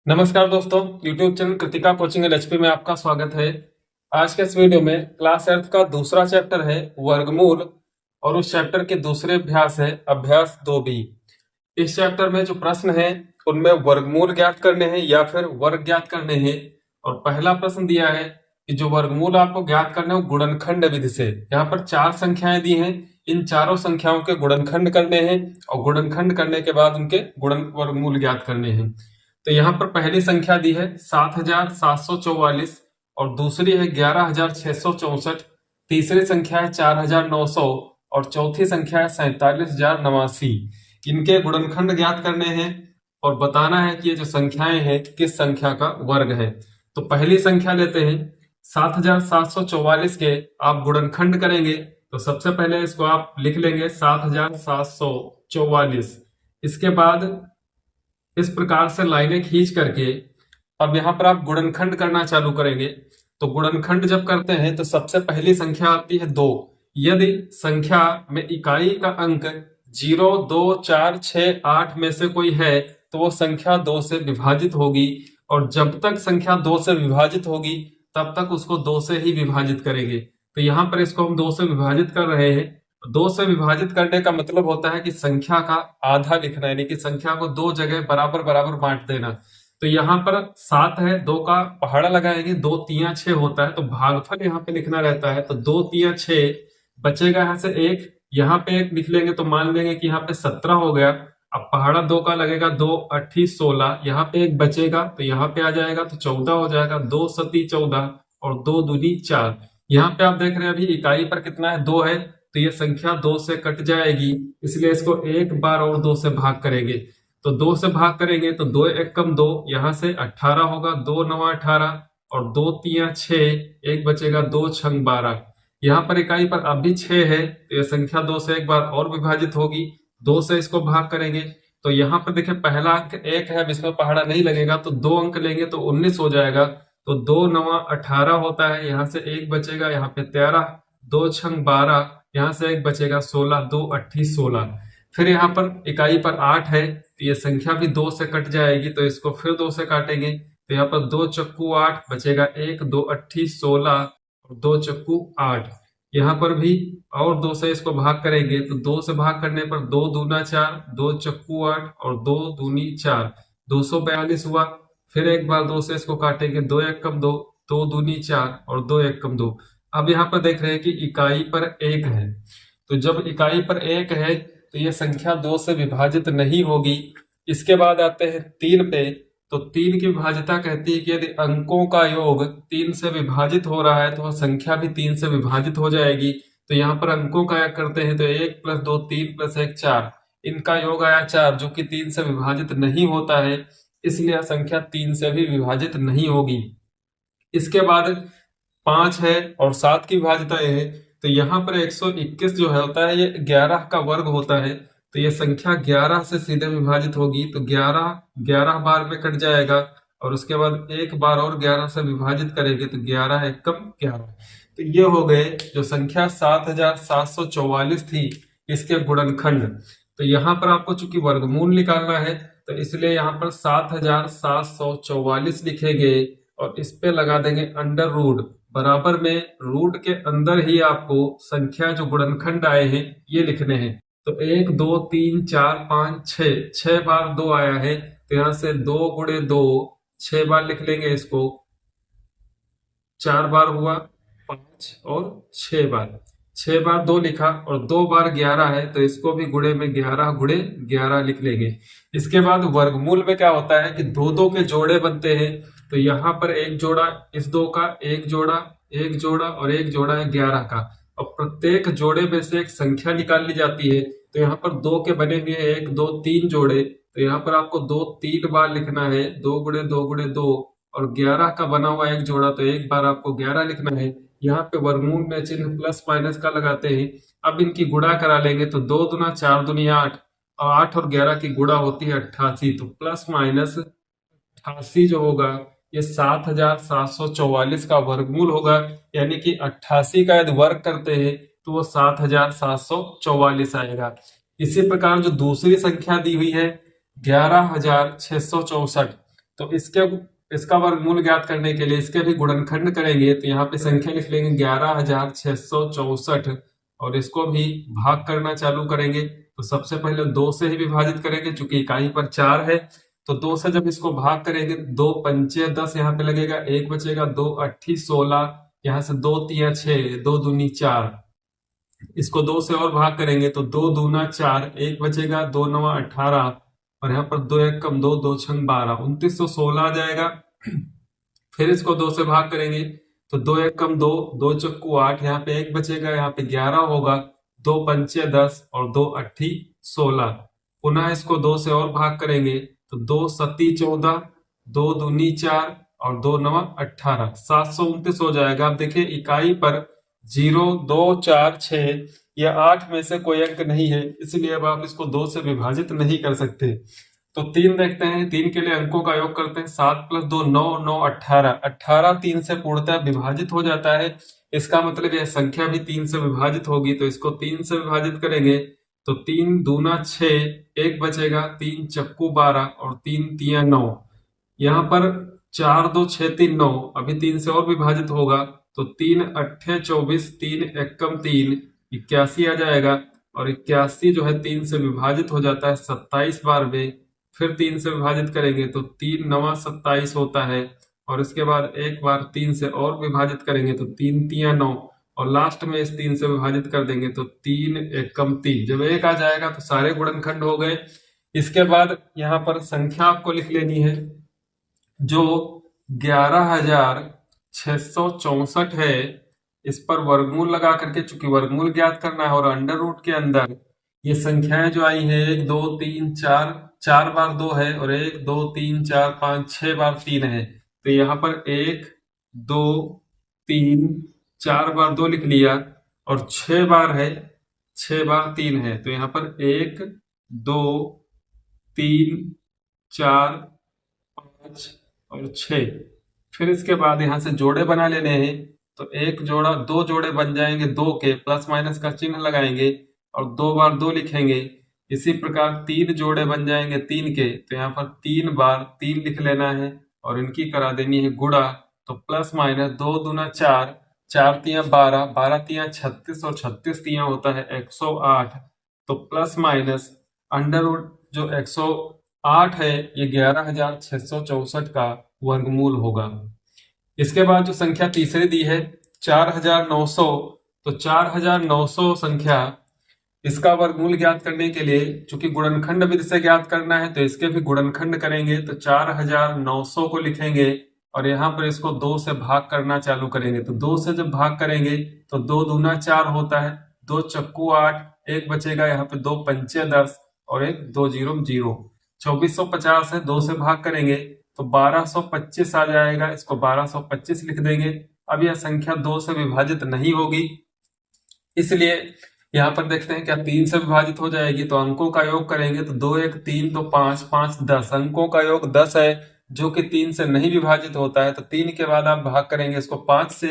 नमस्कार दोस्तों, YouTube channel Kritika coaching LHP में आपका स्वागत है। आज के इस वीडियो में क्लास 8 का दूसरा चैप्टर है वर्गमूल और उस चैप्टर के दूसरे अभ्यास है अभ्यास 2B। इस चैप्टर में जो प्रश्न है उनमें वर्गमूल ज्ञात करने हैं या फिर वर्ग ज्ञात करने हैं। और पहला प्रश्न दिया है कि जो वर्गमूल आपको ज्ञात करना है वो गुणनखंड विधि से। यहाँ पर 4 संख्याएं दी हैं, इन चारों संख्याओं के गुणनखंड करने हैं और गुणनखंड करने के बाद उनके वर्गमूल ज्ञात करने हैं। तो यहाँ पर पहली संख्या दी है 7,744 और दूसरी है 11,664, तीसरी संख्या है 4,900 और चौथी संख्या है 47,089। इनके गुणनखंड ज्ञात करने हैं और बताना है कि ये जो संख्याएं हैं किस संख्या का वर्ग है। तो पहली संख्या लेते हैं 7,744 के आप गुणनखंड करेंगे तो सबसे पहले इसको आप लिख लेंगे 7,744। इसके बाद इस प्रकार से लाइनें खींच करके अब यहाँ पर आप गुणनखंड करना चालू करेंगे। तो गुणनखंड जब करते हैं तो सबसे पहली संख्या आती है 2। यदि संख्या में इकाई का अंक 0, 2, 4, 6, 8 में से कोई है तो वो संख्या 2 से विभाजित होगी और जब तक संख्या 2 से विभाजित होगी तब तक उसको 2 से ही विभाजित करेंगे। तो यहाँ पर इसको हम 2 से विभाजित कर रहे हैं। 2 से विभाजित करने का मतलब होता है कि संख्या का आधा लिखना, यानी कि संख्या को 2 जगह बराबर बराबर बांट देना। तो यहाँ पर 7 है, 2 का पहाड़ा लगाएंगे, 2 तिया 6 होता है तो भागफल यहाँ पे लिखना रहता है। तो 2 तिया 6 बचेगा, यहाँ से 1, यहाँ पे 1 लिख लेंगे तो मान लेंगे कि यहाँ पे 17 हो गया। अब पहाड़ा 2 का लगेगा, 2 8 16, यहाँ पे 1 बचेगा तो यहाँ पे आ जाएगा तो 14 हो जाएगा। 2 सती 14 और 2 दूनी 4। यहाँ पे आप देख रहे हैं अभी इकाई पर कितना है, 2 है तो ये संख्या 2 से कट जाएगी, इसलिए इसको एक बार और 2 से भाग करेंगे। तो 2 से भाग करेंगे तो 2 1 कम 2, यहाँ से 18 होगा, 2 9 18 और 2 3 6, 1 बचेगा, 2 6 12। यहाँ पर इकाई पर अब भी 6 है तो यह संख्या 2 से एक बार और विभाजित होगी। 2 से इसको भाग करेंगे तो यहाँ पर देखिए पहला अंक 1 है, अब इसमें पहाड़ा नहीं लगेगा तो 2 अंक लेंगे तो 19 हो जाएगा। तो 2 9 18 होता है, यहाँ से 1 बचेगा, यहाँ पे 13, 2 6 12, यहाँ से 1 बचेगा, 16, 2 8 16। फिर यहाँ पर इकाई पर 8 है तो ये संख्या भी 2 से कट जाएगी तो इसको फिर 2 से काटेंगे तो यहाँ पर 2 चक्कू 8 बचेगा, 1 2 8 16 और 2 चक्कू 8। यहाँ पर भी और 2 से इसको भाग करेंगे तो 2 से भाग करने पर 2 दूना 4, 2 चक्कू 8 और 2 दूनी 4, 242 हुआ। फिर एक बार 2 से इसको काटेंगे, 2 1 कम 2, 2 दूनी 4 और 2 1 कम 2। अब यहाँ पर देख रहे हैं कि इकाई पर 1 है, तो जब इकाई पर 1 है तो ये संख्या 2 से विभाजित नहीं होगी। इसके बाद आते हैं 3 पे। तो 3 की विभाज्यता कहती है कि यदि अंकों का योग 3 से विभाजित हो रहा है तो वह संख्या भी 3 से विभाजित हो जाएगी। तो यहाँ पर अंकों का योग करते हैं तो 1 + 2 3 + 1 4, इनका योग आया 4 जो कि 3 से विभाजित नहीं होता है, इसलिए यह संख्या 3 से भी विभाजित नहीं होगी। इसके बाद 5 है और 7 की विभाज्यता है तो यहाँ पर 121 जो है होता है ये 11 का वर्ग होता है, तो ये संख्या 11 से सीधे विभाजित होगी तो 11 11 बार में कट जाएगा और उसके बाद एक बार और 11 से विभाजित करेंगे तो 11 1 कम 11। तो ये हो गए जो संख्या 7,744 थी इसके गुणनखंड। तो यहाँ पर आपको चूंकि वर्गमूल निकालना है तो इसलिए यहाँ पर 7,744 लिखेंगे और इस पे लगा देंगे अंडर रूट, बराबर में रूट के अंदर ही आपको संख्या जो गुणनखंड आए हैं ये लिखने हैं। तो 1 2 3 4 5 6, 6 बार 2 आया है तो यहाँ से 2 गुणे 2 6 बार लिख लेंगे इसको, 4 बार हुआ 5 और 6 बार, 6 बार 2 लिखा और 2 बार 11 है तो इसको भी गुणे में 11 गुणे 11 लिख लेंगे। इसके बाद वर्गमूल में क्या होता है कि 2 2 के जोड़े बनते हैं, तो यहाँ पर एक जोड़ा इस 2 का, एक जोड़ा और एक जोड़ा है 11 का और प्रत्येक जोड़े में से एक संख्या निकाल ली जाती है। तो यहाँ पर 2 के बने हुए 1 2 3 जोड़े, तो यहाँ पर आपको 2 3 बार लिखना है, 2 गुणे 2 गुणे 2 और 11 का बना हुआ एक जोड़ा तो एक बार आपको 11 लिखना है। यहाँ पे वर्गमूल में चिन्ह प्लस माइनस का लगाते हैं। अब इनकी गुणा करा लेंगे तो 2 दूना 4 दूनी 8 और 8 और 11 की गुणा होती है 88, तो प्लस माइनस 88 जो होगा ये 7,744 का वर्गमूल होगा, यानी कि 88 का यदि वर्ग करते हैं तो वो 7,744 आएगा। इसी प्रकार जो दूसरी संख्या दी हुई है 11,664, तो इसका वर्गमूल ज्ञात करने के लिए इसके भी गुणनखंड करेंगे। तो यहाँ पे संख्या लिख लेंगे 11,664 और इसको भी भाग करना चालू करेंगे। तो सबसे पहले 2 से ही विभाजित करेंगे, चूंकि इकाई पर 4 है। तो 2 से जब इसको भाग करेंगे, 2 पंचे 10 यहाँ पे लगेगा, 1 बचेगा, 2 अट्ठी 16, यहाँ से 2 तिया 6, 2 दूनी 4। इसको 2 से और भाग करेंगे तो 2 दूना 4, 1 बचेगा, 2 नवा 18 और यहाँ पर 2 1 कम 2, 2 छंग 12, 2916 आ जाएगा। फिर इसको 2 से भाग करेंगे तो 2 1 कम 2, 2 चक्कू 8, यहाँ पे 1 बचेगा, यहाँ पे 11 होगा, 2 पंचे 10 और 2 अट्ठी 16। पुनः इसको 2 से और भाग करेंगे तो 2 सत्ती 14, 2 दूनी 4 और 2 नवा 18, 729 हो जाएगा। अब देखिए इकाई पर 0 2 4 6 या 8 में से कोई अंक नहीं है, इसलिए अब आप इसको 2 से विभाजित नहीं कर सकते। तो 3 देखते हैं, 3 के लिए अंकों का योग करते हैं। 7 + 2 9, 9 18, 18 3 से पूर्णतः विभाजित हो जाता है। इसका मतलब यह संख्या भी 3 से विभाजित होगी। तो इसको 3 से विभाजित करेंगे तो 3 दूना 6, 1 बचेगा, 3 चक्कू 12 और 3 तिया 9। यहाँ पर 4 2 6 3 9, अभी 3 से और विभाजित होगा तो 3 अट्ठे 24, 3 एकम 3, 81 आ जाएगा। और 81 जो है 3 से विभाजित हो जाता है 27 बार में। फिर 3 से विभाजित करेंगे तो 3 नवा 27 होता है और इसके बाद एक बार 3 से और विभाजित करेंगे तो 3 तिया 9 और लास्ट में इस 3 से विभाजित कर देंगे तो 3 एकम 3। जब 1 आ जाएगा तो सारे गुणनखंड हो गए। इसके बाद यहाँ पर संख्या आपको लिख लेनी है जो 11,664 है। इस पर वर्गमूल लगा करके, चूंकि वर्गमूल ज्ञात करना है और अंडर रूट के अंदर ये संख्याएं जो आई हैं 1 2 3 4, 4 बार 2 है और 1 2 3 4 5 6 बार 3 है। तो यहाँ पर 1 2 3 4 बार 2 लिख लिया और 6 बार है, 6 बार 3 है। तो यहाँ पर 1 2 3 4 5 और 6। फिर इसके बाद यहाँ से जोड़े बना लेने हैं। तो एक जोड़ा, 2 जोड़े बन जाएंगे 2 के, प्लस माइनस का चिन्ह लगाएंगे और 2 बार 2 लिखेंगे। इसी प्रकार 3 जोड़े बन जाएंगे 3 के, तो यहाँ पर 3 बार 3 लिख लेना है और इनकी करा देनी है गुणा। तो प्लस माइनस 2 दूना 4, 4 तिया 12, 12 तिया 36 और 36 तिया होता है 108। तो प्लस माइनस अंडर रूट जो 108 है ये 11,664 का वर्गमूल होगा। इसके बाद जो संख्या तीसरी दी है 4,900, तो 4,900 संख्या, इसका वर्गमूल ज्ञात करने के लिए चूंकि गुणनखंड विधि से ज्ञात करना है तो इसके भी गुणनखंड करेंगे। तो 4,900 को लिखेंगे और यहाँ पर इसको 2 से भाग करना चालू करेंगे। तो 2 से जब भाग करेंगे तो 2 दूना 4 होता है, 2 चक्कू 8, 1 बचेगा, यहाँ पे 2 पंचे 10 और 1 2 0 0, 2450 है। 2 से भाग करेंगे तो 1225 आ जाएगा, इसको 1225 लिख देंगे। अब यह संख्या 2 से विभाजित नहीं होगी, इसलिए यहाँ पर देखते हैं क्या 3 से विभाजित हो जाएगी। तो अंकों का योग करेंगे तो 2 1 3 तो 5 5 10, अंकों का योग 10 है जो कि 3 से नहीं विभाजित होता है। तो 3 के बाद आप भाग करेंगे इसको 5 से।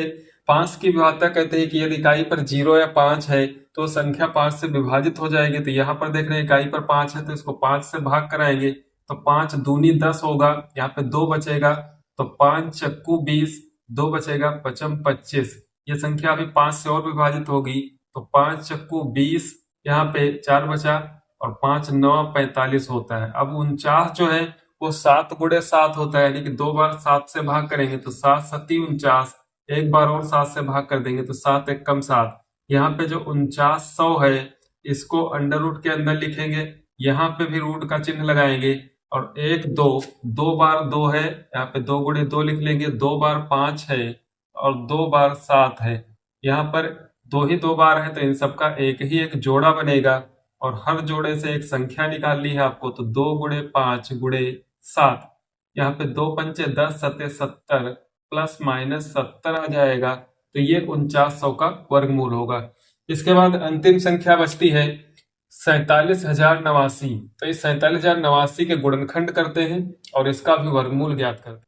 5 की विभाज्यता कहते हैं कि यदि इकाई पर 0 या 5 है तो संख्या 5 से विभाजित हो जाएगी। तो यहाँ पर देख रहे हैं इकाई पर 5 है तो इसको 5 से भाग कराएंगे तो 5 दूनी 10 होगा, यहाँ पे 2 बचेगा तो 5 चक्कू 20, 2 बचेगा, 5 25। ये संख्या अभी 5 से और विभाजित होगी तो 5 चक्कू 20, यहाँ पे 4 बचा और 5 9 45 होता है। अब 49 जो है वो 7 गुणे 7 होता है, यानी कि 2 बार 7 से भाग करेंगे तो 7 सती 49, एक बार और 7 से भाग कर देंगे तो 7 एक कम 7। यहाँ पे जो 4900 है इसको अंडर रूट के अंदर लिखेंगे, यहाँ पे भी रूट का चिन्ह लगाएंगे और 1 2, 2 बार 2 है, यहाँ पे 2 गुणे 2 लिख लेंगे, 2 बार 5 है और 2 बार 7 है। यहाँ पर 2 ही 2 बार है तो इन सबका एक ही एक जोड़ा बनेगा और हर जोड़े से एक संख्या निकालनी है आपको। तो 2 गुणे 5 गुणे 7, यहाँ पे 2 पंचे 10 सत्ते 70 प्लस माइनस 70 आ जाएगा। तो ये 4900 का वर्गमूल होगा। इसके बाद अंतिम संख्या बचती है 47,089। तो इस 47,089 के गुणनखंड करते हैं और इसका भी वर्गमूल ज्ञात करते हैं।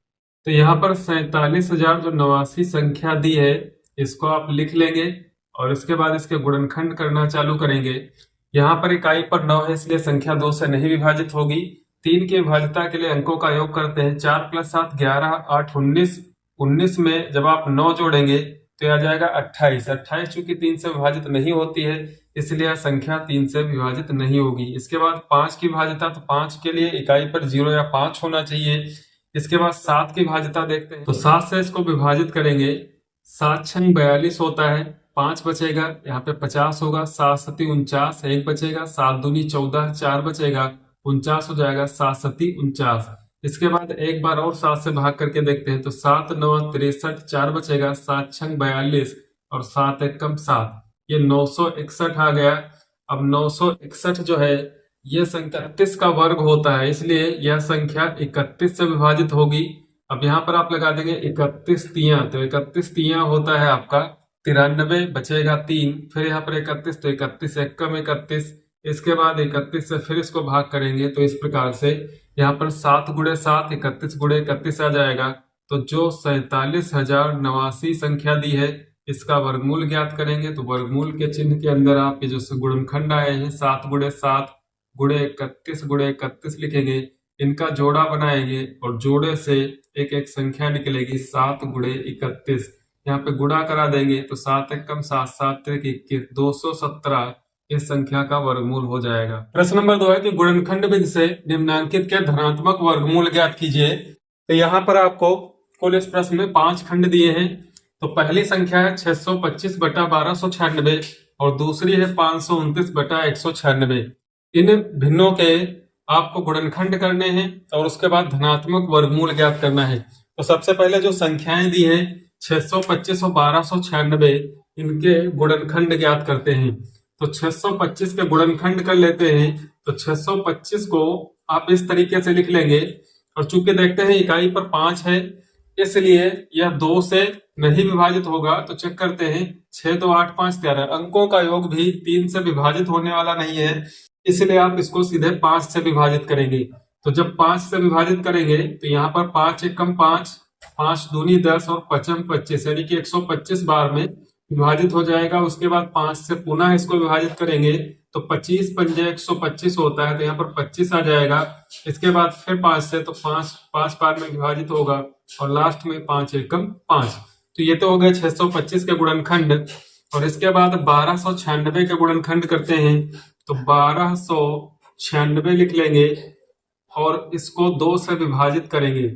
तो यहाँ पर 47,089 संख्या दी है, इसको आप लिख लेंगे और इसके बाद इसके गुणनखंड करना चालू करेंगे। यहाँ पर इकाई पर 9 है इसलिए संख्या 2 से नहीं विभाजित होगी। 3 की विभाज्यता के लिए अंकों का योग करते हैं। 4 + 7 11, 8 19। 19 में जब आप 9 जोड़ेंगे तो यह आ जाएगा 28। 28 चूंकि 3 से विभाजित नहीं होती है, इसलिए यह संख्या 3 से विभाजित नहीं होगी। इसके बाद 5 की विभाज्यता, तो 5 के लिए इकाई पर 0 या 5 होना चाहिए। इसके बाद 7 की विभाज्यता देखते हैं, तो 7 से इसको विभाजित करेंगे। 7 छंग 42 होता है, 5 बचेगा, यहाँ पे 50 होगा। 7 सती 49, 1 बचेगा। 7 दूनी 14, 4 बचेगा, 49 हो जाएगा। 7 सती 49। इसके बाद एक बार और 7 से भाग करके देखते हैं, तो 7 9 63, 4 बचेगा। 7 छंग 42 और 7 एकम 7, ये 961 आ गया। अब 961 जो है यह संख्या 31 का वर्ग होता है, इसलिए यह संख्या 31 से विभाजित होगी। अब यहाँ पर आप लगा देंगे 31 तियां, तो 31 तियां होता है आपका 93, बचेगा 3। फिर यहाँ पर 31, तो 31 एकम 31। इसके बाद 31 से फिर इसको भाग करेंगे, तो इस प्रकार से यहाँ पर 7 गुणे 7 31 गुणे 31 आ जाएगा। तो जो 47,089 संख्या दी है, इसका वर्गमूल ज्ञात करेंगे। तो वर्गमूल के चिन्ह के अंदर आप ये जो गुणनखंड आए हैं 7 गुणे 7 गुणे 31 गुणे 31 लिखेंगे, इनका जोड़ा बनाएंगे और जोड़े से एक एक संख्या निकलेगी 7 गुणे 31। यहाँ पे गुणा करा देंगे तो 7 एकम 7, 7 त्रिक 21, 217 इस संख्या का वर्गमूल हो जाएगा। प्रश्न नंबर 2 है कि गुणनखंड विधि से निम्नांकित के धनात्मक वर्गमूल ज्ञात कीजिए। तो यहाँ पर आपको कुल इस प्रश्न में 5 खंड दिए हैं। तो पहली संख्या है 625 बटा 1296 और दूसरी है 529 बटा 196। इन भिन्नों के आपको गुणनखंड करने हैं और उसके बाद धनात्मक वर्गमूल ज्ञात करना है। तो सबसे पहले जो संख्याएं दी हैं 625 और 1296, इनके गुणनखंड ज्ञात करते हैं। तो 625 के गुणनखंड कर लेते हैं। तो 625 को आप इस तरीके से लिख लेंगे, और चूंकि देखते हैं इकाई पर 5 है, इसलिए यह 2 से नहीं विभाजित होगा। तो चेक करते हैं, 6 2 8 5 13, अंकों का योग भी 3 से विभाजित होने वाला नहीं है, इसलिए आप इसको सीधे 5 से विभाजित करेंगे। तो जब 5 से विभाजित करेंगे तो यहाँ पर 5 एकम 5, 5 दूनी 10 और 5 25, यानी कि 125 बार में विभाजित हो जाएगा। उसके बाद 5 से पुनः इसको विभाजित करेंगे तो 25 पंजे 125 होता है, तो यहाँ पर 25 आ जाएगा। इसके बाद फिर 5 से, तो 5 बार में विभाजित होगा और लास्ट में 5 एकम 5। तो ये तो हो गए 625 के गुणनखंड। और इसके बाद 1296 के गुणनखंड करते हैं। तो 1296 लिख लेंगे और इसको 2 से विभाजित करेंगे।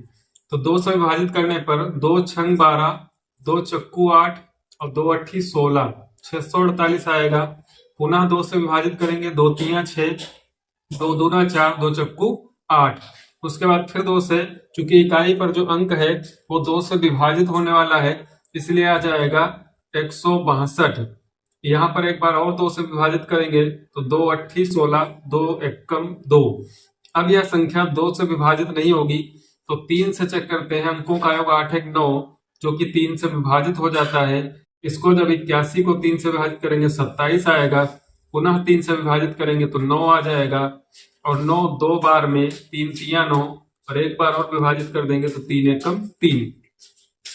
तो 2 से विभाजित करने पर 2 छंग 12, 2 चक्कू 8 और 2 अट्ठी 16, 648 आएगा। पुनः 2 से विभाजित करेंगे, 2 तियां 6, 2 दूना 4, 2 चक्कू 8। उसके बाद फिर 2 से, चूंकि इकाई पर जो अंक है वो 2 से विभाजित होने वाला है, इसलिए आ जाएगा 162। यहाँ पर एक बार और 2 से विभाजित करेंगे तो 2 अट्ठी 16, 2 एकम 2। अब यह संख्या 2 से विभाजित नहीं होगी, तो 3 से चेक करते हैं। अंकों का योग 8 1 9, जो कि 3 से विभाजित हो जाता है। इसको जब 81 को 3 से विभाजित करेंगे 27 आएगा। पुनः 3 से विभाजित करेंगे तो 9 आ जाएगा, और 9 2 बार में 3 तियां 9, और एक बार और विभाजित कर देंगे तो 3 एकम 3।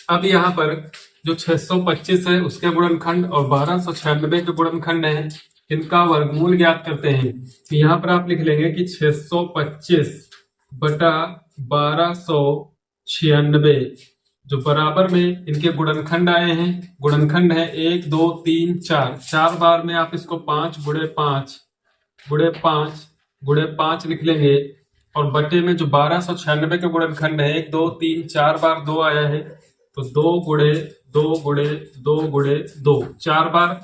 अब यहाँ पर जो 625 है उसके गुणनखंड और 1296 के गुणनखंड है, इनका वर्गमूल ज्ञात करते हैं। तो यहाँ पर आप लिख लेंगे कि 625 बटा 1296, जो बराबर में इनके गुणनखंड आए हैं। गुणनखंड है 1 2 3 4, 4 बार में आप इसको 5 गुणे 5 गुणे 5 गुणे 5 लिख लेंगे। और बटे में जो 1296 के गुणनखंड है 1 2 3 4 बार 2 आया है, तो 2 गुणे 2 गुणे 2 गुणे 2 4 बार,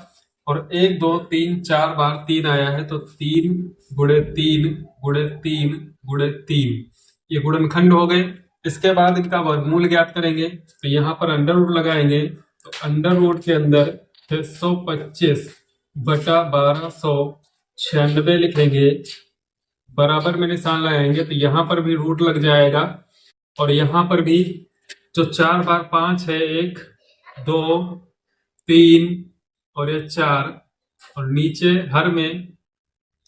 और 1 2 3 4 बार 3 आया है, तो 3 गुणे 3 गुणे 3 गुणे 3, ये गुणनखंड हो गए। इसके बाद इनका वर्गमूल ज्ञात करेंगे। तो यहाँ पर अंडर रूट लगाएंगे, तो अंडर रूट के अंदर 625 बटा 1296 लिखेंगे, बराबर में निशान लगाएंगे, तो यहाँ पर भी रूट लग जाएगा। और यहाँ पर भी जो 4 बार 5 है, 1 2 3 और ये 4, और नीचे हर में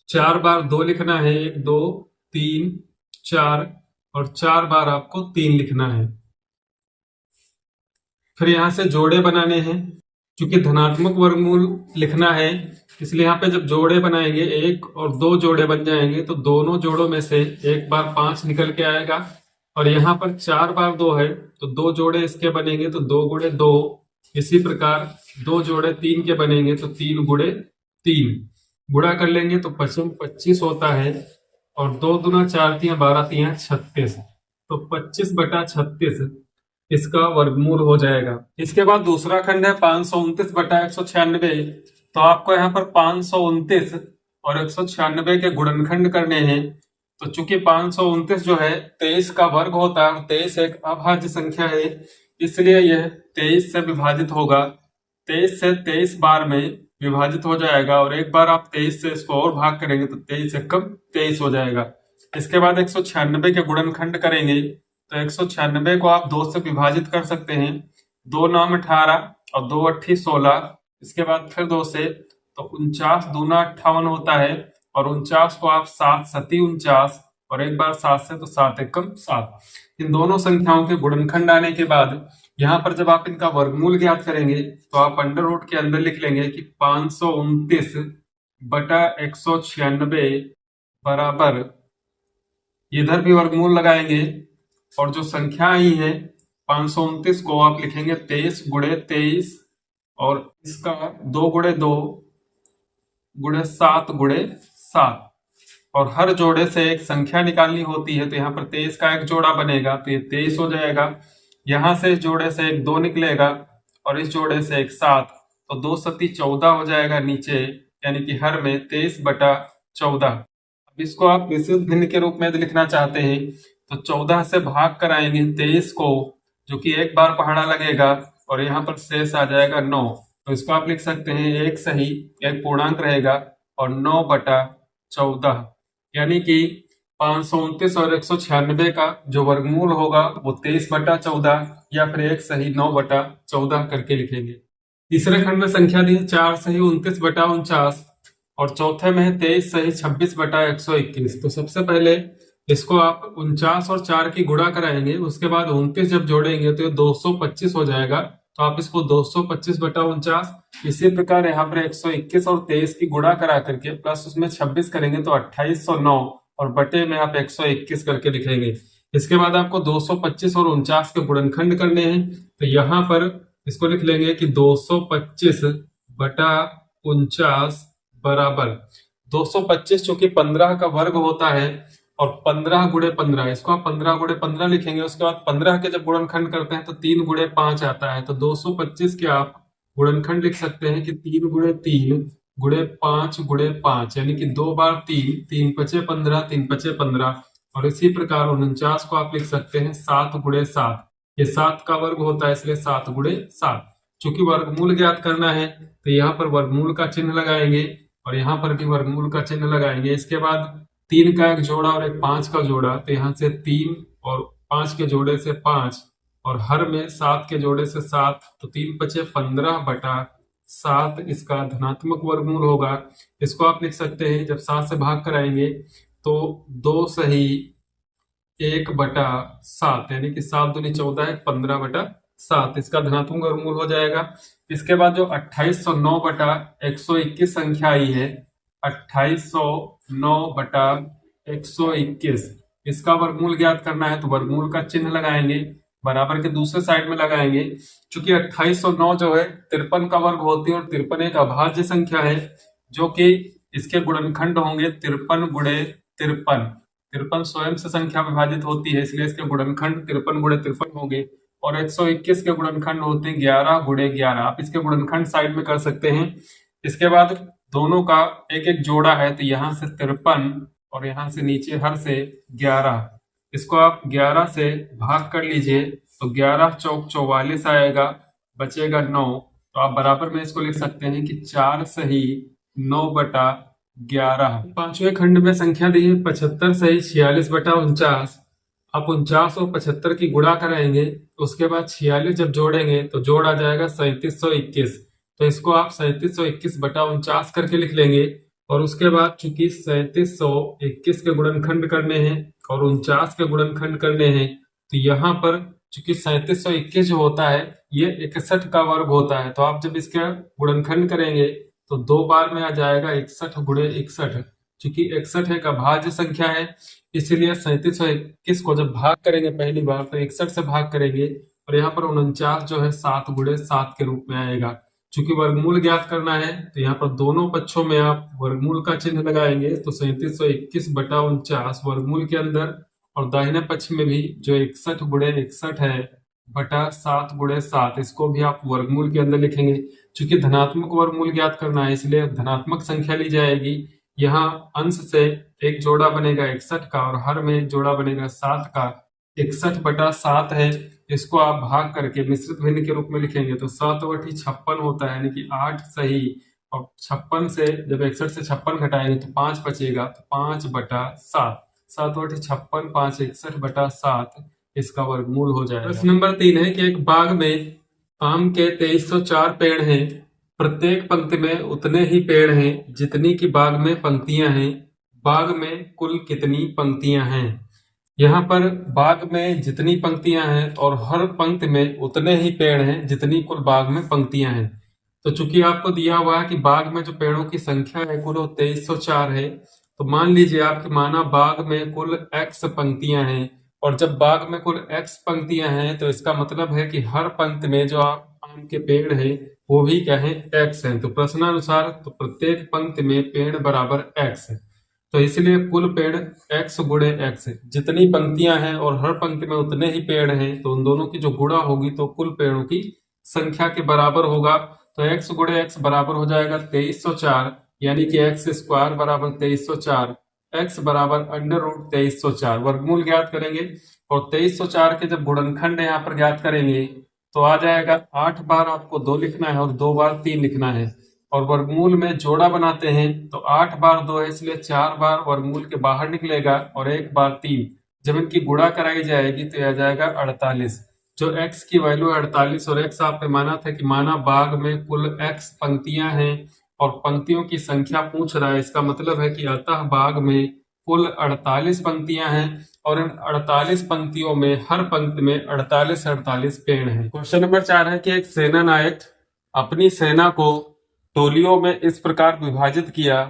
4 बार 2 लिखना है, 1 2 3 4, और 4 बार आपको 3 लिखना है। फिर यहां से जोड़े बनाने हैं। चूंकि धनात्मक वर्गमूल लिखना है, इसलिए यहाँ पे जब जोड़े बनाएंगे 1 और 2 जोड़े बन जाएंगे तो दोनों जोड़ों में से एक बार 5 निकल के आएगा, और यहाँ पर 4 बार 2 है तो 2 जोड़े इसके बनेंगे तो 2 गुणे 2। इसी प्रकार 2 जोड़े 3 के बनेंगे तो 3 गुणे 3, गुणा कर लेंगे तो 25 होता है, और 2 दूना 4 तियां 12 तियां 36, तो 25/36 इसका वर्गमूल हो जाएगा। इसके बाद दूसरा खंड है 529/196। तो आपको यहाँ पर 529 और 196 के गुणनखंड करने हैं। तो चूंकि 529 जो है 23 का वर्ग होता है, 23 एक अभाज्य संख्या है, इसलिए यह 23 से विभाजित होगा। 23 से 23 बार में विभाजित हो जाएगा, और एक बार आप 23 से इसको और भाग करेंगे तो 23 एकम 23 हो जाएगा। इसके बाद 196 के गुणनखंड करेंगे, तो 196 को आप 2 से विभाजित कर सकते हैं। 2 9 18 और 2 8 16, इसके बाद फिर 2 से, तो 49 दूना 58 होता है, और 49 को आप 7 सती 49, और एक बार 7 से तो 7 एकम 7। इन दोनों संख्याओं के गुणनखंड आने के बाद यहाँ पर जब आप इनका वर्गमूल ज्ञात करेंगे तो आप अंडर रूट के अंदर लिख लेंगे कि 529/196 बराबर, इधर भी वर्गमूल लगाएंगे, और जो संख्या आई है 529 को आप लिखेंगे 23 गुणे 23, और इसका 2 गुणे 2 गुणे 7 गुणे 7, और हर जोड़े से एक संख्या निकालनी होती है। तो यहाँ पर 23 का एक जोड़ा बनेगा तो ये 23 हो जाएगा। यहां से इस जोड़े से एक 2 निकलेगा, और इस जोड़े से एक 7, तो 2 सती 14 हो जाएगा नीचे, यानी कि हर में 23/14। अब इसको आप विशुद्ध भिन्न के रूप में लिखना चाहते हैं तो 14 से भाग कराएंगे 23 को, जो कि एक बार पहाड़ा लगेगा, और यहाँ पर शेष आ जाएगा 9। तो इसको आप लिख सकते हैं एक सही एक पूर्णांक रहेगा, और 9/14, यानी कि 529 और 196 का जो वर्गमूल होगा वो 23/14, या फिर एक सही 9/14 करके लिखेंगे। तीसरे खंड में संख्या दी है 4 सही 29/49, और चौथे में है 23 सही 26/121। तो सबसे पहले इसको आप 49 और 4 की गुणा कराएंगे, उसके बाद 29 जब जोड़ेंगे तो ये 225 हो जाएगा। तो आप इसको 225/49, इसी प्रकार यहाँ पर 121 और 23 की गुणा करा करके प्लस उसमें 26 करेंगे तो 2809, और बटे में आप 121 करके लिखेंगे। इसके बाद आपको 225 और 49 के गुणनखंड करने हैं। तो यहाँ पर इसको लिख लेंगे कि 225/49 बराबर 225, चूंकि 15 का वर्ग होता है, और 15 गुणे 15, इसको आप 15 गुणे 15 लिखेंगे। उसके बाद 15 के जब गुणनखंड करते हैं तो 3 गुणे 5 आता है, तो 225 के आप गुणनखंड लिख सकते हैं कि 3 गुणे 3 गुणे 5 गुणे 5, यानी कि 2 बार 3, 3 पचे 15, 3 पचे 15, और इसी प्रकार 49 को आप लिख सकते हैं 7 गुणे 7। ये 7 का वर्ग होता है, इसलिए 7 गुणे 7। चूंकि वर्गमूल ज्ञात करना है तो यहाँ पर वर्गमूल का चिन्ह लगाएंगे, और यहाँ पर भी वर्गमूल का चिन्ह लगाएंगे। इसके बाद 3 का एक जोड़ा और एक 5 का जोड़ा, तो यहाँ से 3 और 5 के जोड़े से 5, और हर में 7 के जोड़े से 7, तो 3 पचे 15/7 इसका धनात्मक वर्गमूल होगा। इसको आप लिख सकते हैं, जब 7 से भाग कराएंगे तो 2 सही 1/7, यानी कि 7 दूनी 14 है 15/7 इसका धनात्मक वर्गमूल हो जाएगा। इसके बाद जो 2809/121 संख्या आई है, 2809/121, इसका वर्गमूल ज्ञात करना है। तो वर्गमूल का चिन्ह लगाएंगे, बराबर के दूसरे साइड में लगाएंगे। चूंकि 2809 जो है 53 का वर्ग होती है, और 53 एक अभाज्य संख्या है, जो कि इसके गुणनखंड होंगे 53 गुणे 53। 53 स्वयं से संख्या विभाजित होती है, इसलिए इसके गुणनखंड 53 गुणे 53 होंगे, और 121 के गुणनखंड होते हैं 11 गुणे 11। आप इसके गुणनखंड साइड में कर सकते हैं। इसके बाद दोनों का एक एक जोड़ा है, तो यहाँ से 53 और यहाँ से नीचे हर से 11, इसको आप 11 से भाग कर लीजिए, तो 11 चौक 44 आएगा, बचेगा 9। तो आप बराबर में इसको लिख सकते हैं कि 4 सही 9/11। पांचवें खंड में संख्या दी है 75 सही 46/49। आप 49 और 75 की गुणा कराएंगे, उसके बाद 46 जब जोड़ेंगे तो जोड़ आ जाएगा 3721। तो इसको आप 3721/49 करके लिख लेंगे, और उसके बाद चूंकि 3721 के गुणनखंड करने हैं और 49 के गुणनखंड करने हैं, तो यहाँ पर चूंकि 3721 जो होता है ये 61 का वर्ग होता है, तो आप जब इसका गुणनखंड करेंगे तो 2 बार में आ जाएगा 61 गुणे 61। चूंकि 61 एक अभाज्य संख्या है, इसीलिए 3721 को जब भाग करेंगे पहली बार तो 61 से भाग करेंगे, और यहाँ पर 49 जो है 7 गुणे 7 के रूप में आएगा। चूंकि वर्गमूल ज्ञात करना है तो यहाँ पर दोनों पक्षों में आप वर्गमूल का चिन्ह लगाएंगे, तो 3721 बटा 49 वर्गमूल के अंदर, और दाहिने पक्ष में भी जो 61 गुणे 61 है बटा 7 गुणे 7, इसको भी आप वर्गमूल के अंदर लिखेंगे। चूंकि धनात्मक वर्गमूल ज्ञात करना है इसलिए धनात्मक संख्या ली जाएगी। यहाँ अंश से एक जोड़ा बनेगा 61 का और हर में जोड़ा बनेगा 7 का। 61 बटा 7 है, इसको आप भाग करके मिश्रित भिन्न के रूप में लिखेंगे तो 7/56 होता है, यानी कि 8 सही। और 56 से जब 61 से 56 घटाएंगे तो 5 बचेगा, तो 5 बटा 7, 7/56, 5 61 बटा 7 इसका वर्गमूल हो जाएगा। प्रश्न नंबर 3 है कि एक बाग में आम के 2304 पेड़ हैं, प्रत्येक पंक्ति में उतने ही पेड़ हैं जितनी की बाग में पंक्तियां हैं, बाग में कुल कितनी पंक्तियां हैं। यहाँ पर बाग में जितनी पंक्तियां हैं और हर पंक्ति में उतने ही पेड़ हैं जितनी कुल बाग में पंक्तियां हैं। तो चूंकि आपको दिया हुआ है कि बाग में जो पेड़ों की संख्या है कुल 2304 है, तो मान लीजिए आपके माना बाग में कुल x पंक्तियां हैं, और जब बाग में कुल x पंक्तियां हैं तो इसका मतलब है कि हर पंक्ति में जो आम के पेड़ हैं वो भी क्या है x है। तो प्रश्नानुसार तो प्रत्येक पंक्ति में पेड़ बराबर x है, तो इसलिए कुल पेड़ x गुणे x, जितनी पंक्तियां हैं और हर पंक्ति में उतने ही पेड़ हैं तो उन दोनों की जो गुणा होगी तो कुल पेड़ों की संख्या के बराबर होगा। तो x गुणे x बराबर हो जाएगा 2304, यानी कि x स्क्वायर बराबर 2304, x बराबर अंडर रूट 2304। वर्गमूल ज्ञात करेंगे और 2304 के जब गुणनखंड यहाँ पर ज्ञात करेंगे तो आ जाएगा 8 बार आपको 2 लिखना है और 2 बार 3 लिखना है, और वर्गमूल में जोड़ा बनाते हैं तो 8 बार 2 है इसलिए 4 बार वर्गमूल के बाहर निकलेगा और 1 बार 3। जब इनकी गुणा कराई जाएगी तो यह आ जाएगा 48। जो x की वैल्यू 48 और x आपने माना था कि माना बाग में कुल x पंक्तियां हैं और पंक्तियों की संख्या पूछ रहा है, इसका मतलब है कि अतः बाग में कुल 48 पंक्तियां हैं और इन 48 पंक्तियों में हर पंक्ति में 48 पेड़ हैं। क्वेश्चन नंबर 4 है कि एक सेना नायक अपनी सेना को टोलियों में इस प्रकार विभाजित किया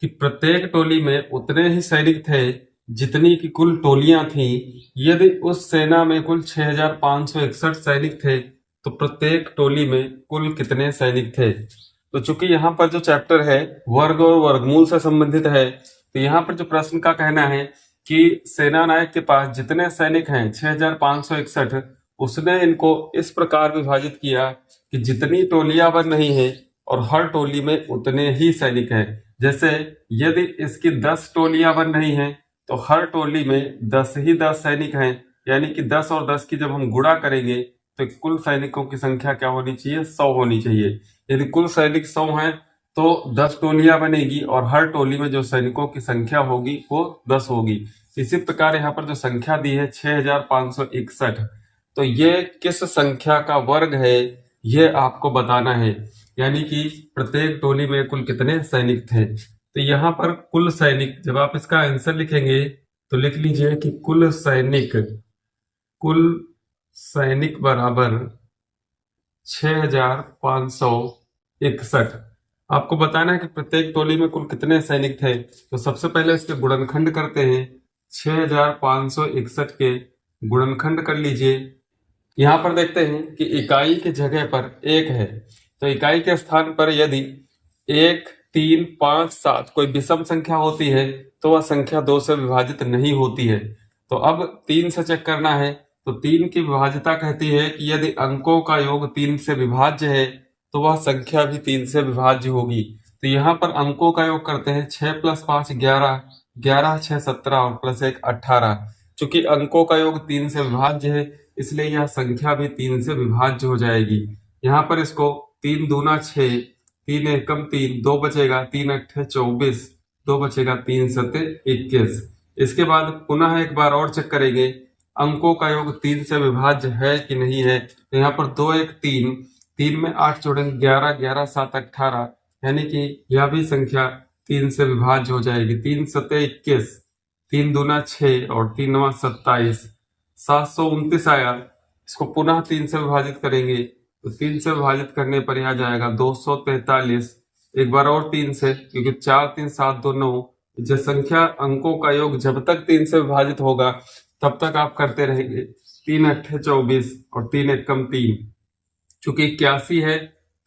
कि प्रत्येक टोली में उतने ही सैनिक थे जितनी की कुल टोलियां थीं। यदि उस सेना में कुल 6561 सैनिक थे तो प्रत्येक टोली में कुल कितने सैनिक थे। तो चूंकि यहाँ पर जो चैप्टर है वर्ग और वर्गमूल से संबंधित है, तो यहाँ पर जो प्रश्न का कहना है कि सेना नायक के पास जितने सैनिक हैं 6561, उसने इनको इस प्रकार विभाजित किया कि जितनी टोलियां बन रही हैं और हर टोली में उतने ही सैनिक हैं। जैसे यदि इसकी 10 टोलियां बन रही हैं तो हर टोली में 10 ही 10 सैनिक हैं, यानी कि 10 और 10 की जब हम गुणा करेंगे तो कुल सैनिकों की संख्या क्या होनी चाहिए, 100 होनी चाहिए। यदि कुल सैनिक 100 हैं तो 10 टोलियां बनेगी और हर टोली में जो सैनिकों की संख्या होगी वो 10 होगी। इसी प्रकार यहाँ पर जो संख्या दी है 6561, तो ये किस संख्या का वर्ग है ये आपको बताना है, यानी कि प्रत्येक टोली में कुल कितने सैनिक थे। तो यहाँ पर कुल सैनिक, जब आप इसका आंसर लिखेंगे तो लिख लीजिए कि कुल सैनिक बराबर 6561। आपको बताना है कि प्रत्येक टोली में कुल कितने सैनिक थे। तो सबसे पहले इसके गुणनखंड करते हैं, 6561 के गुणनखंड कर लीजिए। यहाँ पर देखते हैं कि इकाई की जगह पर 1 है, तो इकाई के स्थान पर यदि 1, 3, 5, 7 कोई विषम संख्या होती है तो वह संख्या 2 से विभाजित नहीं होती है। तो अब 3 से चेक करना है, तो 3 की विभाज्यता कहती है कि यदि अंकों का योग 3 से विभाज्य है तो वह संख्या भी 3 से विभाज्य होगी। तो यहाँ पर अंकों का योग करते हैं, 6 + 5 11, 11 6 17 और +1 18। चूंकि अंकों का योग 3 से विभाज्य है इसलिए यह संख्या भी 3 से विभाज्य हो जाएगी। यहाँ पर इसको 3 दूना 6, 3 एकम 3, 2 बचेगा, 3 अट्ठे 24, 2 बचेगा, 3 सत्ते 21। इसके बाद पुनः एक बार और चेक करेंगे अंकों का योग 3 से विभाज्य है कि नहीं है। तो यहाँ पर 2 1 3, 3 में 8 जोड़ेंगे 11, 11 7 18, यानी कि यह भी संख्या 3 से विभाज्य हो जाएगी। 3 सत्ते 21, 3 दूना 6 और 3 नवा 27, 729 आया। इसको पुनः 3 से विभाजित करेंगे तो 3 से विभाजित करने पर यह जाएगा 243। एक बार और 3 से, क्योंकि 4 3 7 2 9, जो संख्या अंकों का योग जब तक 3 से विभाजित होगा तब तक आप करते रहेंगे। 3 अट्ठे 24 और 3 एकम 3, चूंकि 81 है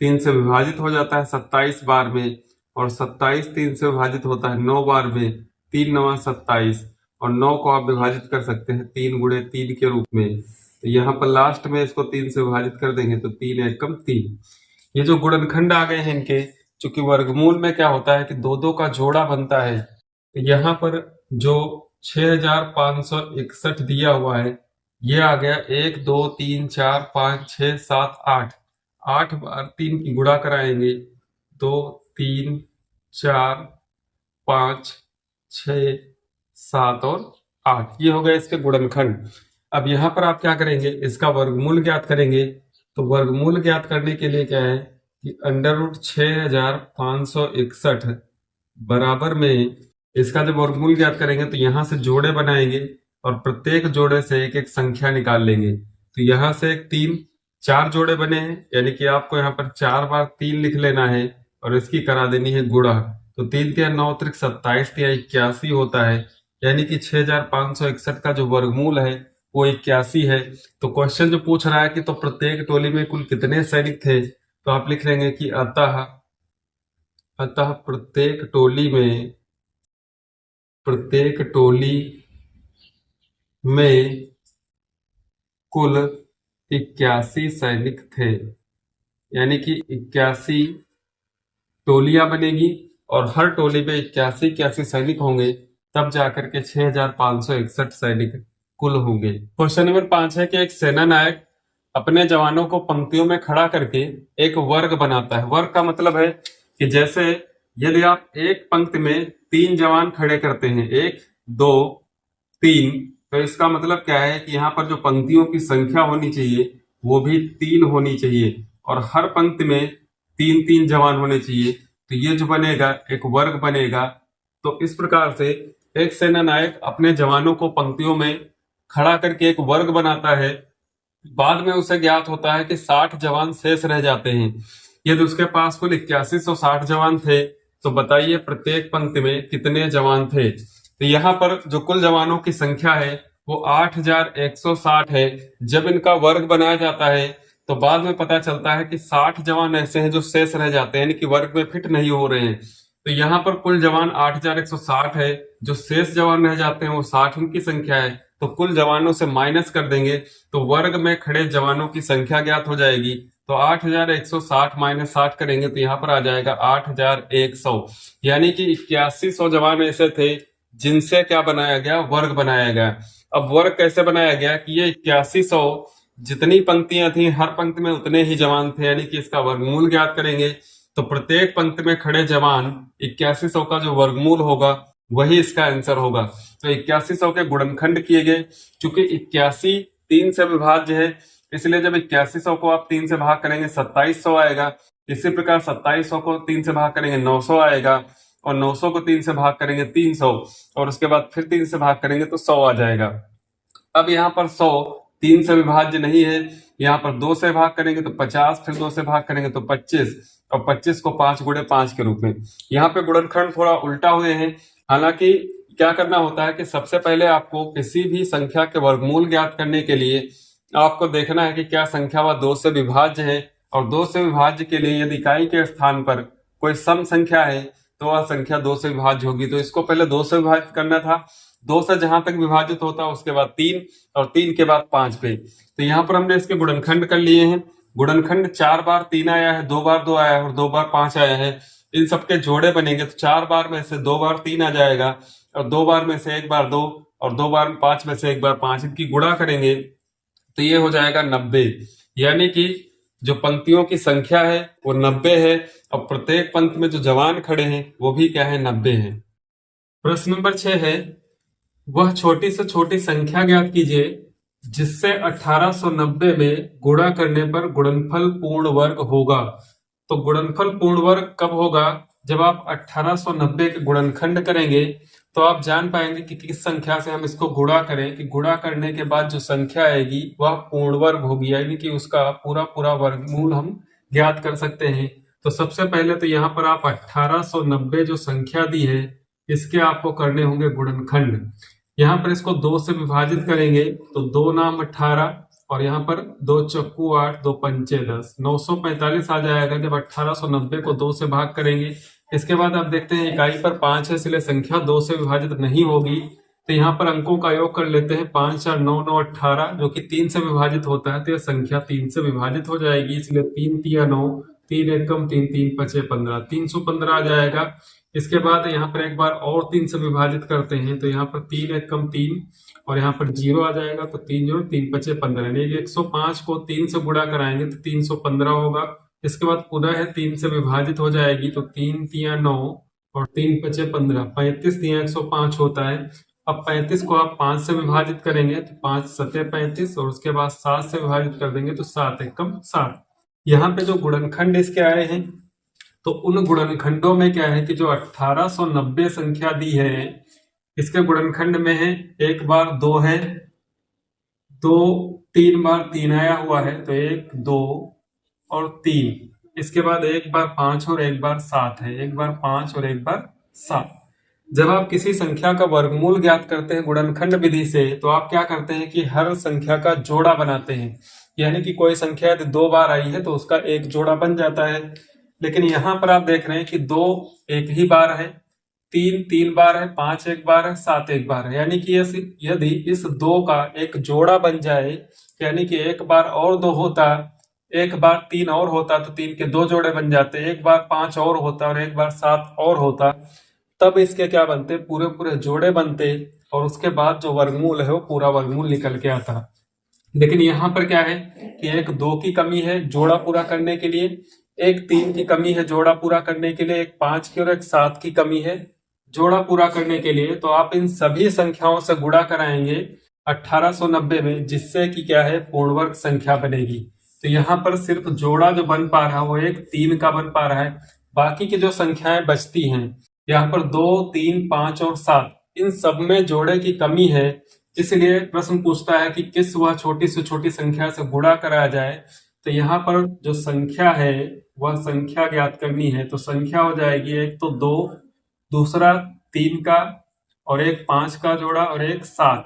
3 से विभाजित हो जाता है 27 बार में, और 27 3 से विभाजित होता है 9 बार में। 3 9 27, और 9 को आप विभाजित कर सकते हैं 3 गुणे 3 के रूप में। तो यहाँ पर लास्ट में इसको 3 से विभाजित कर देंगे तो 3 एकम 3। ये जो गुणनखंड आ गए हैं इनके, चूंकि वर्गमूल में क्या होता है कि दो दो का जोड़ा बनता है, तो यहाँ पर जो 6561 दिया हुआ है ये आ गया 1 2 3 4 5 6 7 8। 8 बार 3 की गुणा कराएंगे 2 3 4 5 6 7 और 8, ये हो गए इसके गुणनखंड। अब यहाँ पर आप क्या करेंगे, इसका वर्गमूल ज्ञात करेंगे। तो वर्गमूल ज्ञात करने के लिए क्या है कि √6561 बराबर में इसका जब वर्गमूल ज्ञात करेंगे तो यहाँ से जोड़े बनाएंगे और प्रत्येक जोड़े से एक एक संख्या निकाल लेंगे। तो यहाँ से 4 जोड़े बने हैं, यानी कि आपको यहाँ पर 4 बार 3 लिख लेना है और इसकी करा देनी है गुणा। तो 3 3 9 त्रिक 27 81 होता है, यानी कि 6561 का जो वर्गमूल है वो 81 है। तो क्वेश्चन जो पूछ रहा है कि तो प्रत्येक टोली में कुल कितने सैनिक थे, तो आप लिख लेंगे कि अतः प्रत्येक टोली में कुल 81 सैनिक थे, यानी कि 81 टोलियां बनेगी और हर टोली में 81 सैनिक होंगे, तब जाकर के 6561 सैनिक कुल होंगे। क्वेश्चन नंबर 5 है कि एक सेना नायक अपने जवानों को पंक्तियों में खड़ा करके एक वर्ग बनाता है। वर्ग का मतलब है कि जैसे यदि आप एक पंक्ति में 3 जवान खड़े करते हैं, 1 2 3, तो इसका मतलब क्या है कि यहाँ पर जो पंक्तियों की संख्या होनी चाहिए वो भी 3 होनी चाहिए और हर पंक्ति में 3 3 जवान होने चाहिए। तो ये जो बनेगा एक वर्ग बनेगा। तो इस प्रकार से एक सेना नायक अपने जवानों को पंक्तियों में खड़ा करके एक वर्ग बनाता है। बाद में उसे ज्ञात होता है कि 60 जवान शेष रह जाते हैं। यदि उसके पास कुल 8160 जवान थे तो बताइए प्रत्येक पंक्ति में कितने जवान थे। तो यहाँ पर जो कुल जवानों की संख्या है वो 8160 है। जब इनका वर्ग बनाया जाता है तो बाद में पता चलता है कि 60 जवान ऐसे हैं जो शेष रह जाते हैं, यानी कि वर्ग में फिट नहीं हो रहे हैं। तो यहाँ पर कुल जवान 8160 है, जो शेष जवान रह जाते हैं वो 60 उनकी संख्या है। तो कुल जवानों से माइनस कर देंगे तो वर्ग में खड़े जवानों की संख्या ज्ञात हो जाएगी। तो 8160 माइनस 60 करेंगे तो यहाँ पर आ जाएगा 8100, यानी कि 8100 जवान ऐसे थे जिनसे क्या बनाया गया, वर्ग बनाया गया। अब वर्ग कैसे बनाया गया कि ये 8100 जितनी पंक्तियां थी हर पंक्ति में उतने ही जवान थे, यानी कि इसका वर्गमूल ज्ञात करेंगे। तो प्रत्येक पंक्ति में खड़े जवान 8100 का जो वर्गमूल होगा वही इसका आंसर होगा। तो 8100 के गुणनखंड किए गए। चूंकि 81 3 से विभाज्य है, इसलिए जब 8100 को आप 3 से भाग करेंगे 2700 आएगा। इसी प्रकार 2700 को 3 से भाग करेंगे 900 आएगा, और 900 को 3 से भाग करेंगे 300, और उसके बाद फिर 3 से भाग करेंगे तो 100 आ जाएगा। अब यहाँ पर 100 3 से विभाज्य नहीं है, यहाँ पर 2 से भाग करेंगे तो 50, फिर 2 से भाग करेंगे तो 25, और 25 को 5 गुणे 5 के रूप में। यहाँ पे गुणनखंड थोड़ा उल्टा हुए हैं। हालांकि क्या करना होता है कि सबसे पहले आपको किसी भी संख्या के वर्गमूल ज्ञात करने के लिए आपको देखना है कि क्या संख्या वह 2 से विभाज्य है, और 2 से विभाज्य के लिए यदि इकाई के स्थान पर कोई सम संख्या है तो वह संख्या 2 से विभाज्य होगी। तो इसको पहले 2 से विभाजित करना था, 2 से जहां तक विभाजित होता उसके बाद 3, और 3 के बाद 5 पे। तो यहाँ पर हमने इसके गुणनखंड कर लिए हैं। गुणनखंड 4 बार 3 आया है, 2 बार 2 आया है और 2 बार 5 आया है। इन सबके जोड़े बनेंगे तो 4 बार में से 2 बार 3 आ जाएगा, और 2 बार में से 1 बार 2, और 2 बार 5 में से 1 बार 5। इनकी गुणा करेंगे तो ये हो जाएगा 90, यानी कि जो पंक्तियों की संख्या है वो 90 है, और प्रत्येक पंक्ति में जो जवान खड़े हैं वो भी क्या है, 90 है। प्रश्न नंबर 6 है, वह छोटी से छोटी संख्या ज्ञात कीजिए जिससे 1890 में गुणा करने पर गुणनफल पूर्ण वर्ग होगा। तो गुणनफल पूर्ण वर्ग कब होगा, जब आप 1890 के गुणनखंड करेंगे तो आप जान पाएंगे कि किस संख्या से हम इसको गुणा करें, कि गुणा करने के बाद जो संख्या आएगी वह पूर्ण वर्ग होगी, यानी कि उसका पूरा पूरा वर्गमूल हम ज्ञात कर सकते हैं। तो सबसे पहले तो यहाँ पर आप 1890 जो संख्या दी है इसके आपको करने होंगे गुणनखंड। यहाँ पर इसको 2 से विभाजित करेंगे तो 2 नाम 18 और यहाँ पर 2 चक्कू 8, 2 पंचे 10, 945 आ जाएगा जब 1890 को 2 से भाग करेंगे। इसके बाद आप देखते हैं इकाई पर 5 है, इसलिए संख्या 2 से विभाजित नहीं होगी, तो यहाँ पर अंकों का योग कर लेते हैं। 5 4 9 9 18 जो कि 3 से विभाजित होता है, तो यह संख्या 3 से विभाजित हो जाएगी, इसलिए 3 तिया 9, 3 एकम 3, 3 पचे 15, 315 आ जाएगा। इसके बाद यहाँ पर एक बार और 3 से विभाजित करते हैं, तो यहाँ पर 3 एकम 3 और यहाँ पर 0 आ जाएगा, तो 3 जोड़ 3 पचे 15, यानी 105 को 3 से गुणा कराएंगे तो 315 होगा। इसके बाद पुनः है 3 से विभाजित हो जाएगी, तो 3 तिया 9 और 3 पचे 15, 35 तिया 105 होता है। अब 35 को आप 5 से विभाजित करेंगे तो 5 सते 35 और उसके बाद 7 से विभाजित कर देंगे तो 7 एकम 7। यहाँ पे जो गुणनखंड इसके आए हैं तो उन गुणनखंडों में क्या है कि जो 1890 संख्या दी है इसके गुणनखंड में है 1 बार 2 है, 2 3 बार 3 आया हुआ है, तो 1 2 और 3। इसके बाद 1 बार 5 और 1 बार 7 है, 1 बार 5 और 1 बार 7। जब आप किसी संख्या का वर्गमूल ज्ञात करते हैं गुणनखंड विधि से तो आप क्या करते हैं कि हर संख्या का जोड़ा बनाते हैं, यानी कि कोई संख्या यदि 2 बार आई है तो उसका एक जोड़ा बन जाता है। लेकिन यहाँ पर आप देख रहे हैं कि 2 एक ही बार है, 3 3 बार है, 5 एक बार है, 7 एक बार है, यानी कि यदि इस 2 का एक जोड़ा बन जाए, यानी कि एक बार और 2 होता, एक बार 3 और होता तो 3 के 2 जोड़े बन जाते, एक बार 5 और होता और एक बार 7 और होता, तब इसके क्या बनते, पूरे पूरे जोड़े बनते और उसके बाद जो वर्गमूल है वो पूरा वर्गमूल निकल के आता। लेकिन यहाँ पर क्या है कि एक 2 की कमी है जोड़ा पूरा करने के लिए, एक 3 की कमी है जोड़ा पूरा करने के लिए, एक 5 की और एक 7 की कमी है जोड़ा पूरा करने के लिए। तो आप इन सभी संख्याओं से गुणा कराएंगे 1890 में, जिससे कि क्या है पूर्ण वर्ग संख्या बनेगी। तो यहाँ पर सिर्फ जोड़ा जो बन पा रहा है वो एक 3 का बन पा रहा है, बाकी की जो संख्याएं बचती हैं यहाँ पर 2 3 5 और 7 इन सब में जोड़े की कमी है, इसलिए प्रश्न पूछता है कि किस वह छोटी से छोटी संख्या से गुणा कराया जाए। तो यहाँ पर जो संख्या है वह संख्या ज्ञात करनी है, तो संख्या हो जाएगी एक तो 2, दूसरा 3 का और एक 5 का जोड़ा और एक 7।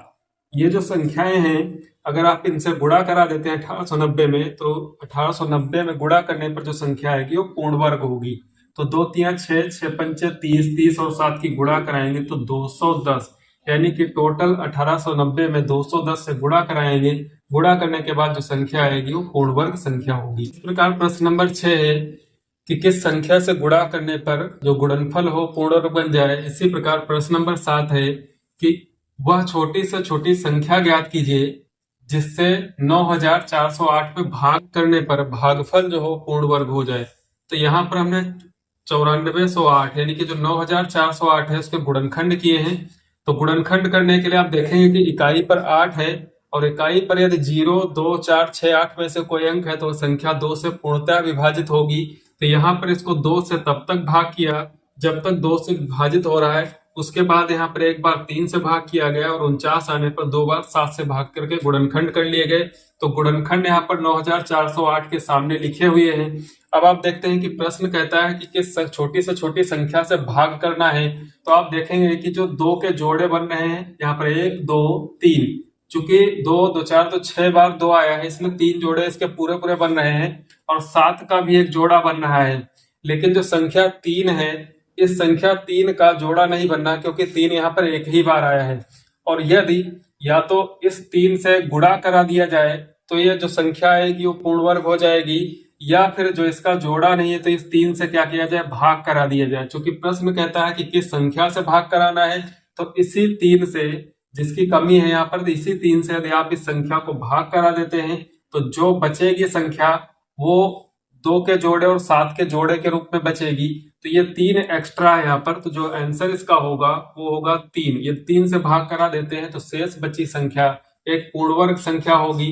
ये जो संख्याएं हैं अगर आप इनसे गुणा करा देते हैं 1890 में, तो 1890 में गुणा करने पर जो संख्या आएगी वो पूर्ण वर्ग होगी। तो 2 तिया 6, 6 पंचे 30, 30 और 7 की गुणा कराएंगे तो 210, यानी कि टोटल 1890 में 210 से गुणा कराएंगे, गुणा करने के बाद जो संख्या आएगी वो पूर्ण वर्ग संख्या होगी। इस प्रकार प्रश्न नंबर 6 है कि किस संख्या से गुणा करने पर जो गुणनफल हो पूर्ण वर्ग बन जाए। इसी प्रकार प्रश्न नंबर 7 है कि वह छोटी से छोटी संख्या ज्ञात कीजिए जिससे 9408 पे भाग करने पर भागफल जो हो पूर्ण वर्ग हो जाए। तो यहाँ पर हमने 9408 यानी कि जो 9408 है उसके गुणनखंड किए हैं। तो गुणनखंड करने के लिए आप देखेंगे कि इकाई पर 8 है और इकाई पर यदि 0 2 4 6 8 में से कोई अंक है तो संख्या 2 से पूर्णतः विभाजित होगी। तो यहाँ पर इसको 2 से तब तक भाग किया जब तक 2 से विभाजित हो रहा है, उसके बाद यहाँ पर एक बार 3 से भाग किया गया और 49 आने पर 2 बार 7 से भाग करके गुणनखंड कर लिए गए। तो गुणनखंड यहाँ पर 9408 के सामने लिखे हुए हैं। अब आप देखते हैं कि प्रश्न कहता है कि किस छोटी से छोटी संख्या से भाग करना है। तो आप देखेंगे कि जो 2 के जोड़े बन रहे हैं यहाँ पर 1 2 3, चूंकि 2 2 4 तो 6 बार 2 आया है, इसमें 3 जोड़े इसके पूरे पूरे बन रहे हैं और 7 का भी एक जोड़ा बन रहा है। लेकिन जो संख्या 3 है इस संख्या 3 का जोड़ा नहीं बनना क्योंकि 3 यहाँ पर एक ही बार आया है। और यदि या तो इस 3 से गुणा करा दिया जाए तो यह जो संख्या आएगी वो पूर्ण वर्ग हो जाएगी, या फिर जो इसका जोड़ा नहीं है तो इस 3 से क्या किया जाए भाग करा दिया जाए। चूंकि प्रश्न कहता है कि किस संख्या से भाग कराना है, तो इसी 3 से जिसकी कमी है यहाँ पर, तो इसी 3 से यदि आप इस संख्या को भाग करा देते हैं तो जो बचेगी संख्या वो 2 के जोड़े और 7 के जोड़े के रूप में बचेगी। तो ये 3 एक्स्ट्रा है यहाँ पर, तो जो आंसर इसका होगा वो होगा 3। ये 3 से भाग करा देते हैं तो शेष बची संख्या एक पूर्ण वर्ग संख्या होगी।